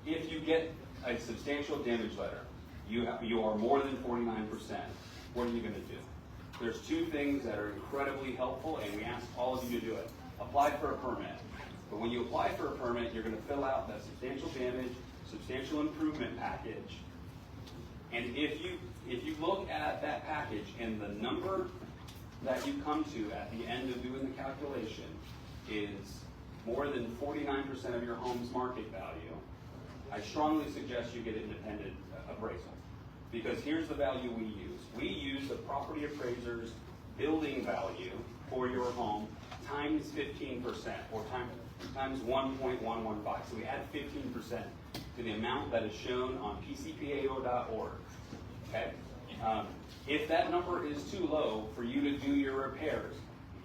if you get a substantial damage letter, you are more than 49%, what are you going to do? There's two things that are incredibly helpful, and we ask all of you to do it. Apply for a permit. But when you apply for a permit, you're going to fill out that substantial damage, substantial improvement package. And if you look at that package and the number that you come to at the end of doing the calculation is more than 49% of your home's market value, I strongly suggest you get an independent appraisal. Because here's the value we use. We use the property appraiser's building value for your home times 15%, or times 1.115. So we add 15% to the amount that is shown on pcpao.org. Okay? If that number is too low for you to do your repairs,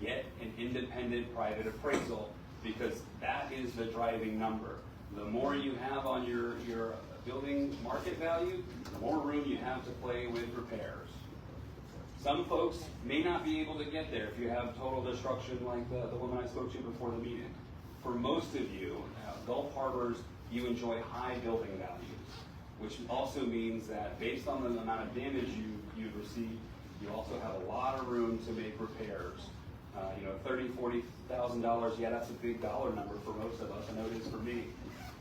get an independent private appraisal, because that is the driving number. The more you have on your building market value, the more room you have to play with repairs. Some folks may not be able to get there if you have total destruction like the woman I spoke to before the meeting. For most of you, Gulf Harbors, you enjoy high building values, which also means that based on the amount of damage you've received, you also have a lot of room to make repairs. $30,000, $40,000, yeah, that's a big dollar number for most of us. I know it is for me,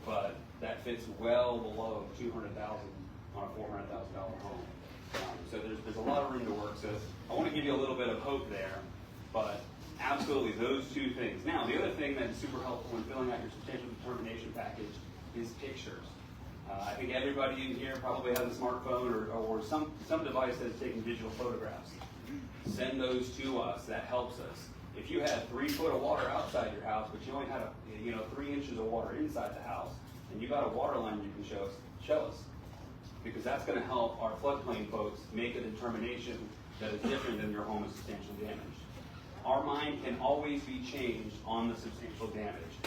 but that fits well below $200,000 on a $400,000 home. So there's a lot of room to work. So I want to give you a little bit of hope there, but absolutely those two things. Now, the other thing that is super helpful when filling out your substantial determination package is pictures. I think everybody in here probably has a smartphone or some device that is taking digital photographs. Send those to us. That helps us. If you had 3 foot of water outside your house, but you only had 3 inches of water inside the house, and you got a water line you can show us. Because that's going to help our floodplain folks make a determination that is different than your home is substantially damaged. Our mind can always be changed on the substantial damage.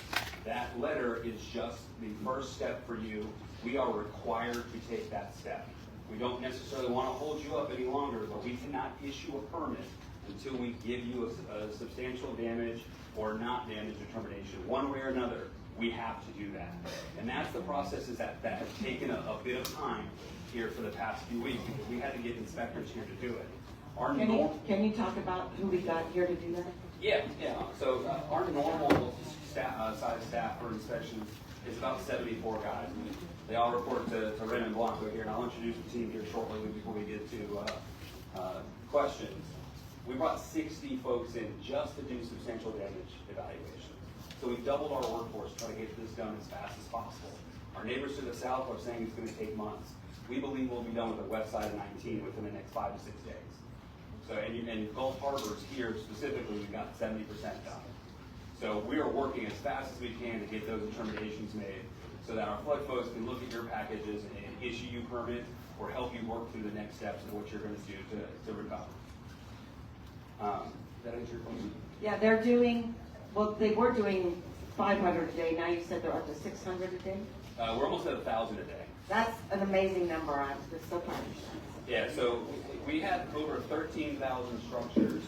That letter is just the first step for you. We are required to take that step. We don't necessarily want to hold you up any longer, but we cannot issue a permit until we give you a substantial damage or not damage determination. One way or another, we have to do that. And that's the processes that has taken a bit of time here for the past few weeks, because we had to get inspectors here to do it. Can you talk about who we got here to do that? Yeah. So our normal size staff for inspections is about 74 guys. They all report to Raymond Blanco here, and I'll introduce the team here shortly before we get to questions. We brought 60 folks in just to do substantial damage evaluations. So we've doubled our workforce to try to get this done as fast as possible. Our neighbors to the south are saying it's going to take months. We believe we'll be done with the west side of 19 within the next 5 to 6 days. So, and Gulf Harbors here specifically, we've got 70% done. So we are working as fast as we can to get those determinations made so that our flood folks can look at your packages and issue you permit or help you work through the next steps of what you're going to do to recover. That answer your question? Yeah, they were doing 500 a day. Now you said they're up to 600 a day? We're almost at 1,000 a day. That's an amazing number. I'm just so proud of you. Yeah, so we had over 13,000 structures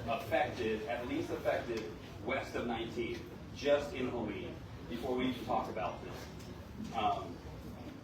at least affected west of 19, just in Helene, before we even talk about this.